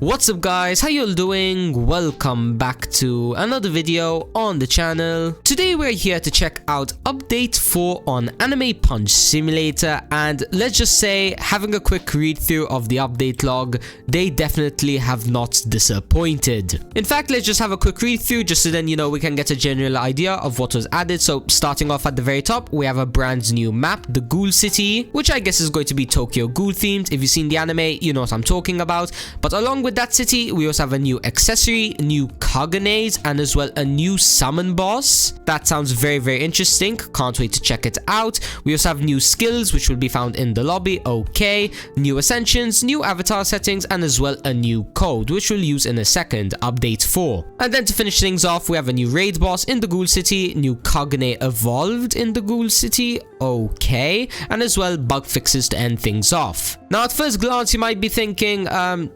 What's up guys, how you all doing? Welcome back to another video on the channel. Today we're here to check out update 4 on Anime Punch Simulator, and let's just say, having a quick read through of the update log, they definitely have not disappointed. In fact, let's just have a quick read through just so then we can get a general idea of what was added. So starting off at the very top, we have a brand new map, the Ghoul City, which I guess is going to be Tokyo Ghoul themed. If you've seen the anime, you know what I'm talking about. But along with that city, we also have a new accessory, new Kages, and as well a new summon boss. That sounds very interesting. Can't wait to check it out. We also have new skills which will be found in the lobby. Okay, new ascensions, new avatar settings, and as well a new code which we'll use in a second, update 4. And then to finish things off, we have a new raid boss in the Ghoul City, new Kages evolved in the Ghoul City. Okay, and as well bug fixes to end things off. Now at first glance you might be thinking,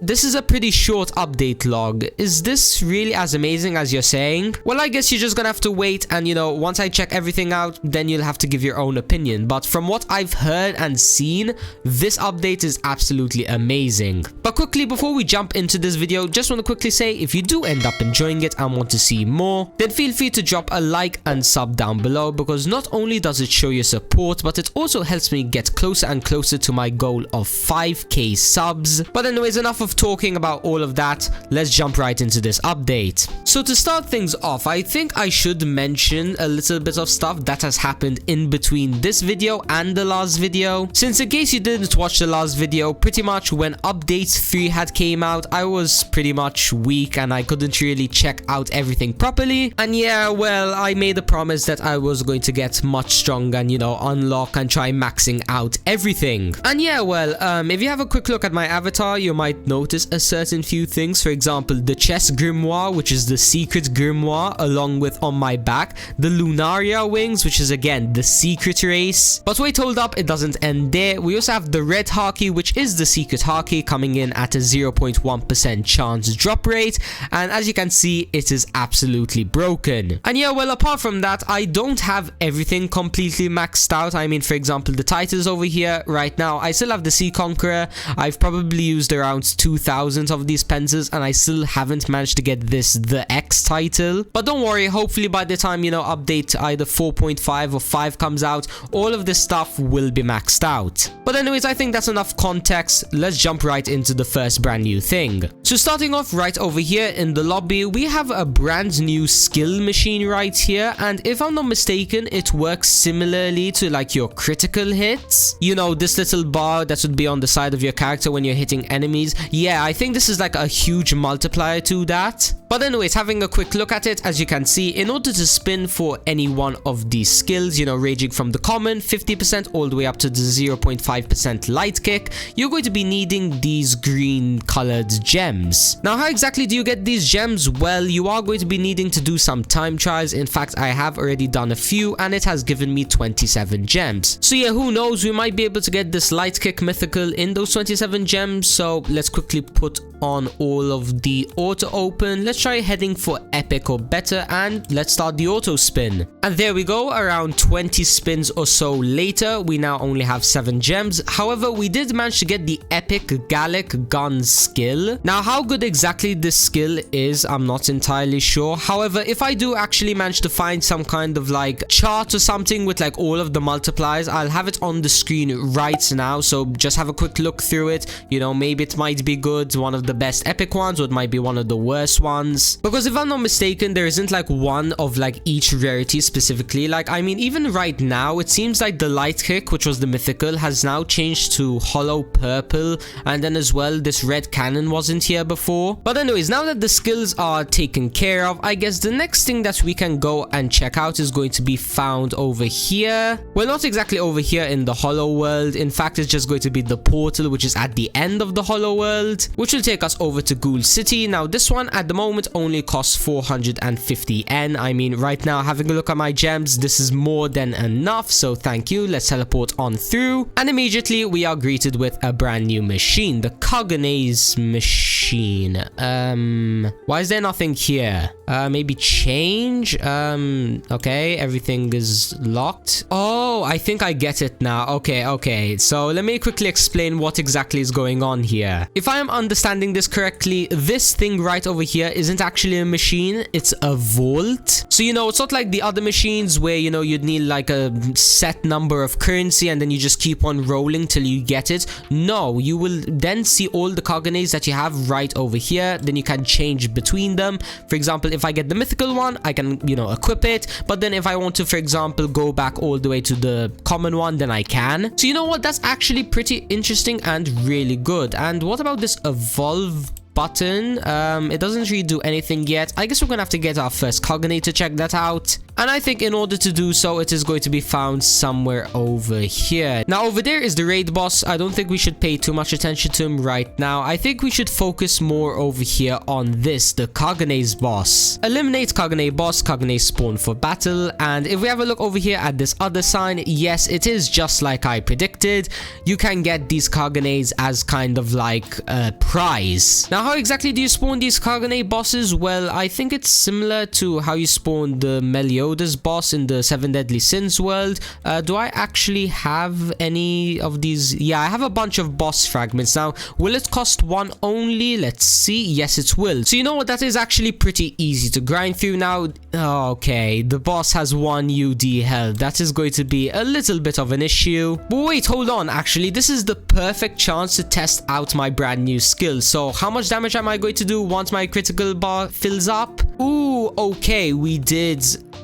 this is a pretty short update log. Is this really as amazing as you're saying? Well, I guess you're just gonna have to wait, and once I check everything out, then you'll have to give your own opinion. But from what I've heard and seen, this update is absolutely amazing. But quickly, before we jump into this video, just want to quickly say, if you do end up enjoying it and want to see more, then feel free to drop a like and sub down below, because not only does it show your support, but it also helps me get closer and closer to my goal of 5k subs. But anyways, enough of talking about all of that, let's jump right into this update. So to start things off, I think I should mention a little bit of stuff that has happened in between this video and the last video. Since in case you didn't watch the last video, pretty much when update 3 had came out, I was pretty much weak and I couldn't really check out everything properly. And yeah, well, I made a promise that I was going to get much stronger and unlock and try maxing out everything. And yeah, well, if you have a quick look at my avatar, you might notice a certain few things. For example, the chest grimoire, which is the secret grimoire, along with on my back the Lunaria wings, which is again the secret race. But wait, hold up, it doesn't end there. We also have the red haki, which is the secret haki, coming in at a 0.1% chance drop rate, and as you can see, it is absolutely broken. And yeah, well, apart from that, I don't have everything completely maxed out. I mean, for example, the titles over here right now, I still have the Sea Conqueror. I've probably used around 2,000 of these pencils, and I still haven't managed to get the X title. But don't worry, hopefully by the time update either 4.5 or 5 comes out, all of this stuff will be maxed out. But anyways, I think that's enough context. Let's jump right into the first brand new thing. So starting off right over here in the lobby, we have a brand new skill machine right here, and if I'm not mistaken, it works similarly to like your critical hits. This little bar that would be on the side of your character when you're hitting enemies. Yeah, I think this is like a huge multiplier to that. But anyways, having a quick look at it, as you can see, in order to spin for any one of these skills, ranging from the common 50% all the way up to the 0.5% light kick, you're going to be needing these green colored gems. Now, how exactly do you get these gems? Well, you are going to be needing to do some time trials. In fact, I have already done a few, and it has given me 27 gems. So yeah, who knows, we might be able to get this light kick mythical in those 27 gems. So let's quickly put on all of the auto open. Let's try heading for epic or better, and let's start the auto spin. And there we go, around 20 spins or so later, we now only have 7 gems. However, we did manage to get the epic Gallic gun skill. Now, how good exactly this skill is, I'm not entirely sure. However, if I do actually manage to find some kind of like chart or something with like all of the multipliers, I'll have it on the screen right now, so just have a quick look through it. Maybe it might be good, one of the best epic ones, or it might be one of the worst ones, because if I'm not mistaken, there isn't like one of like each rarity specifically. Like, I mean, even right now it seems like the light kick, which was the mythical, has now changed to hollow purple, and then as well this red cannon wasn't here before. But anyways, now that the skills are taken care of, I guess the next thing that we can go and check out is going to be found over here. Well, not exactly over here in the hollow world. In fact, it's just going to be the portal, which is at the end of the hollow world, which will take us over to Ghoul City. Now, this one at the moment moment only costs 450 N. I mean, right now, having a look at my gems, this is more than enough, so thank you. Let's teleport on through, and immediately we are greeted with a brand new machine, the Kages Machine. Why is there nothing here? Maybe change? Okay, everything is locked. Oh, I think I get it now. Okay, so let me quickly explain what exactly is going on here. If I am understanding this correctly, this thing right over here isn't actually a machine, it's a vault. So, it's not like the other machines where, you'd need like a set number of currency and then you just keep on rolling till you get it. No, you will then see all the Kages that you have right over here. Then you can change between them. For example, if I get the mythical one, I can, equip it. But then if I want to, for example, go back all the way to the common one, then I can. So you know what? That's actually pretty interesting and really good. And what about this evolve button? It doesn't really do anything yet. I guess we're gonna have to get our first Kages to check that out. And I think in order to do so, it is going to be found somewhere over here. Now, over there is the raid boss. I don't think we should pay too much attention to him right now. I think we should focus more over here on this, the Kages Boss. Eliminate Kages Boss, Kages spawn for battle. And if we have a look over here at this other sign, yes, it is just like I predicted. You can get these Kages as kind of like a prize. Now, how exactly do you spawn these Kages bosses? Well, I think it's similar to how you spawn the Meliodas boss in the 7 Deadly Sins world. Do I actually have any of these? Yeah, I have a bunch of boss fragments. Now, will it cost one only? Let's see. Yes, it will. So you know what? That is actually pretty easy to grind through now. Okay, the boss has 1 UD health. That is going to be a little bit of an issue. But wait, hold on. Actually, this is the perfect chance to test out my brand new skill. So how much damage am I going to do once my critical bar fills up? Ooh, okay, we did.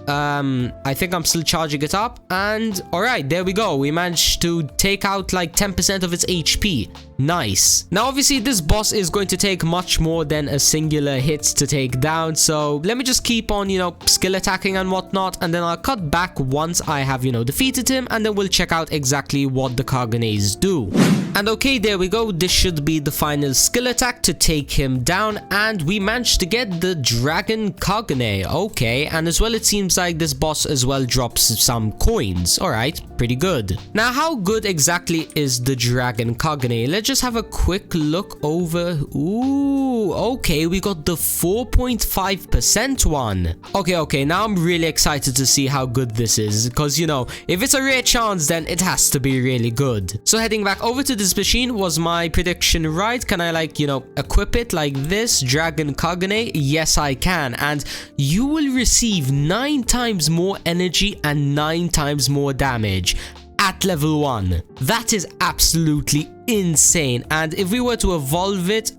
I think I'm still charging it up, and all right, there we go. We managed to take out like 10% of its HP. Nice. Now, obviously, this boss is going to take much more than a singular hit to take down. So let me just keep on, skill attacking and whatnot, and then I'll cut back once I have, defeated him, and then we'll check out exactly what the Kages do. And okay, there we go. This should be the final skill attack to take him down, and we managed to get the Dragon Kage. Okay, and as well, it seems like this boss as well drops some coins. All right, pretty good. Now, how good exactly is the Dragon Kage? Let's just have a quick look over. Ooh, okay, we got the 4.5% one. Okay, now I'm really excited to see how good this is, because if it's a rare chance, then it has to be really good. So heading back over to this machine, was my prediction right? Can I equip it like this, Dragon Kage? Yes, I can, and you will receive 9 times more energy and 9 times more damage at level 1. That is absolutely insane. And if we were to evolve it,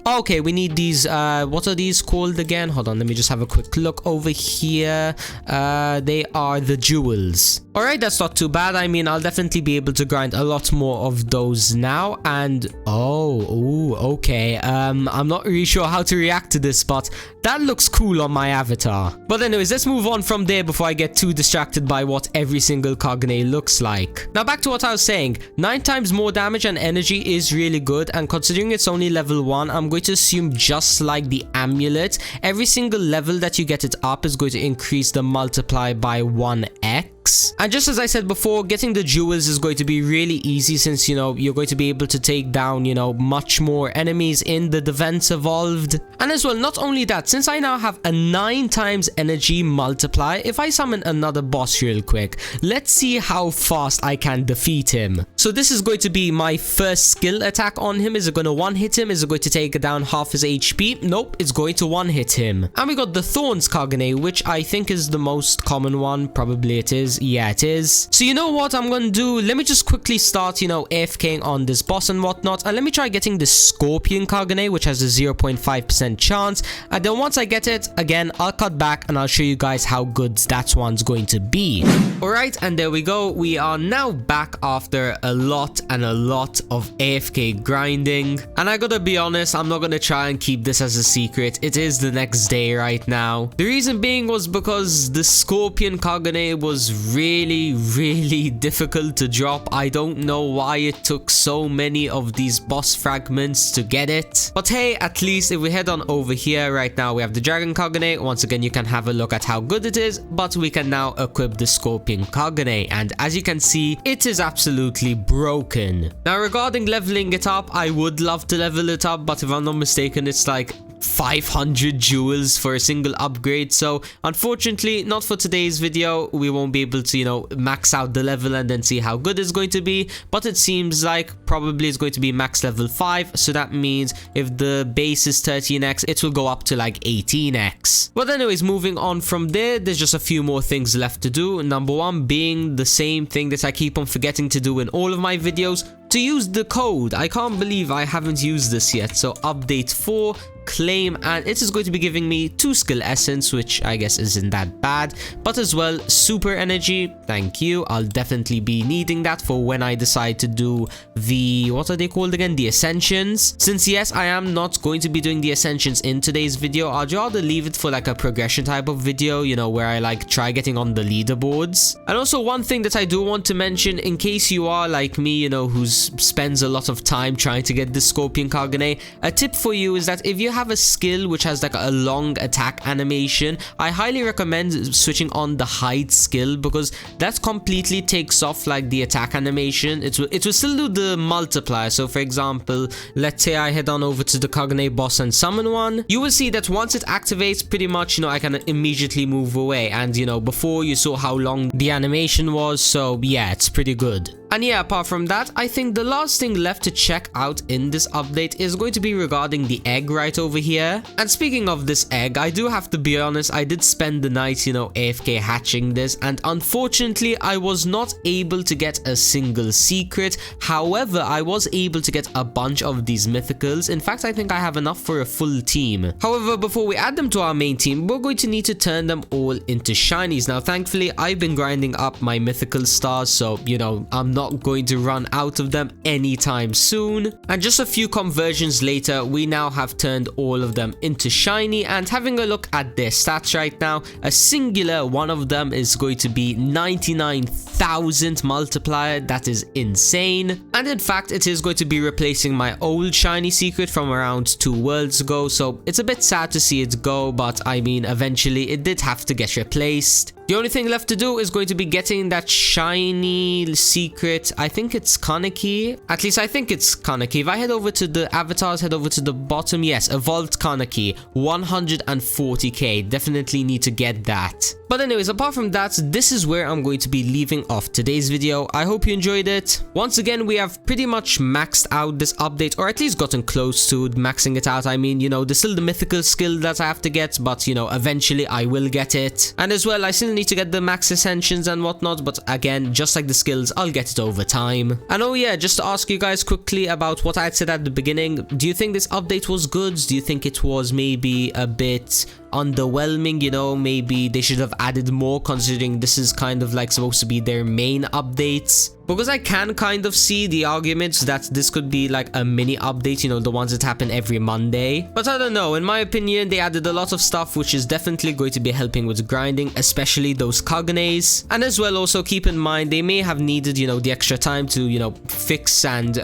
okay, we need these, what are these called again? Hold on, let me just have a quick look over here. They are the jewels. All right, that's not too bad. I mean, I'll definitely be able to grind a lot more of those now. And okay, I'm not really sure how to react to this, but that looks cool on my avatar. But anyways, let's move on from there before I get too distracted by what every single Kage looks like. Now, back to what I was saying. 9 times more damage and energy is really good, and considering it's only level 1, I'm going to assume just like the amulet, every single level that you get it up is going to increase the multiply by 1x. And just as I said before, getting the jewels is going to be really easy, since you're going to be able to take down much more enemies in the Defense Evolved. And as well, not only that, since I now have a 9 times energy multiply, if I summon another boss real quick, let's see how fast I can defeat him. So this is going to be my first skill attack on him. Is it going to one hit him? Is it going to take down half his HP? Nope, it's going to one hit him. And we got the Thorns Kage, which I think is the most common one. Probably it is. Yeah, it is. So you know what I'm going to do? Let me just quickly start, AFKing on this boss and whatnot. And let me try getting the Scorpion Kage, which has a 0.5% chance. And then once I get it, again, I'll cut back and I'll show you guys how good that one's going to be. Alright, and there we go. We are now back after a lot of AFK grinding. And I gotta be honest, I'm not gonna try and keep this as a secret. It is the next day right now. The reason being was because the Scorpion Kage was really difficult to drop. I don't know why it took so many of these boss fragments to get it. But hey, at least if we head on over here right now, we have the Dragon Kagane. Once again, you can have a look at how good it is, but we can now equip the Scorpion Kagane. And as you can see, it is absolutely broken. Now, regarding leveling it up, I would love to level it up, but if I'm not mistaken, it's like 500 jewels for a single upgrade. So unfortunately, not for today's video. We won't be able to, you know, max out the level and then see how good it's going to be. But it seems like probably it's going to be max level 5. So that means if the base is 13x, it will go up to like 18x. But anyways, moving on from there, there's just a few more things left to do. Number one being the same thing that I keep on forgetting to do in all of my videos, to use the code. I can't believe I haven't used this yet. So update 4, claim, and it is going to be giving me 2 skill essence, which I guess isn't that bad, but as well super energy. Thank you. I'll definitely be needing that for when I decide to do the, what are they called again, the ascensions. Since yes, I am not going to be doing the ascensions in today's video, I'd rather leave it for like a progression type of video, you know, where I like try getting on the leaderboards. And also one thing that I do want to mention, in case you are like me, you know, who spends a lot of time trying to get the Scorpion Kagane, a tip for you is that if you have a skill which has like a long attack animation, I highly recommend switching on the hide skill, because that completely takes off like the attack animation. It will still do the multiplier. So for example, let's say I head on over to the Kages Boss and summon one, you will see that once it activates, pretty much, you know, I can immediately move away. And you know, before you saw how long the animation was, so yeah, it's pretty good. And yeah, apart from that, I think the last thing left to check out in this update is going to be regarding the egg right over here. And speaking of this egg, I do have to be honest, I did spend the night, you know, AFK hatching this, and unfortunately I was not able to get a single secret. However, I was able to get a bunch of these mythicals. In fact, I think I have enough for a full team. However, before we add them to our main team, we're going to need to turn them all into shinies. Now, thankfully, I've been grinding up my mythical stars, so, you know, I'm not going to run out of them anytime soon. And just a few conversions later, we now have turned all of them into shiny. And having a look at their stats right now, a singular one of them is going to be 99,000 multiplier. That is insane. And in fact, it is going to be replacing my old shiny secret from around 2 worlds ago. So it's a bit sad to see it go, but I mean, eventually it did have to get replaced. The only thing left to do is going to be getting that shiny secret. I think it's Kaneki. At least I think it's Kaneki. If I head over to the avatars, head over to the bottom. Yes, Evolved Kaneki. 140k. Definitely need to get that. But anyways, apart from that, this is where I'm going to be leaving off today's video. I hope you enjoyed it. Once again, we have pretty much maxed out this update, or at least gotten close to maxing it out. I mean, you know, there's still the mythical skill that I have to get, but you know, eventually I will get it. And as well, I still need to get the max ascensions and whatnot, but again, just like the skills, I'll get it over time. And oh yeah, just to ask you guys quickly about what I had said at the beginning, do you think this update was good? Do you think it was maybe a bit underwhelming? You know, maybe they should have added more, considering this is kind of like supposed to be their main updates. Because I can kind of see the arguments that this could be like a mini update, you know, the ones that happen every Monday. But I don't know, in my opinion, they added a lot of stuff which is definitely going to be helping with grinding, especially those Kaganes. And as well, also keep in mind, they may have needed, you know, the extra time to, you know, fix and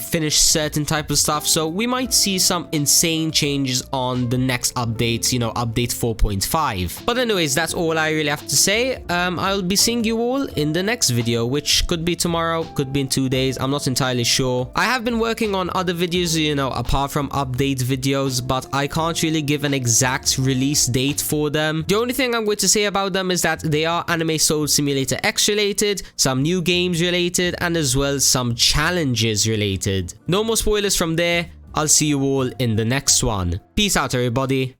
finish certain type of stuff. So we might see some insane changes on the next updates, you know, update 4.5. But anyways, that's all I really have to say. I'll be seeing you all in the next video, which could be tomorrow, could be in 2 days, I'm not entirely sure. I have been working on other videos, you know, apart from update videos, but I can't really give an exact release date for them. The only thing I'm going to say about them is that they are Anime Soul Simulator X related, some new games related, and as well some challenges related. No more spoilers from there. I'll see you all in the next one. Peace out, everybody.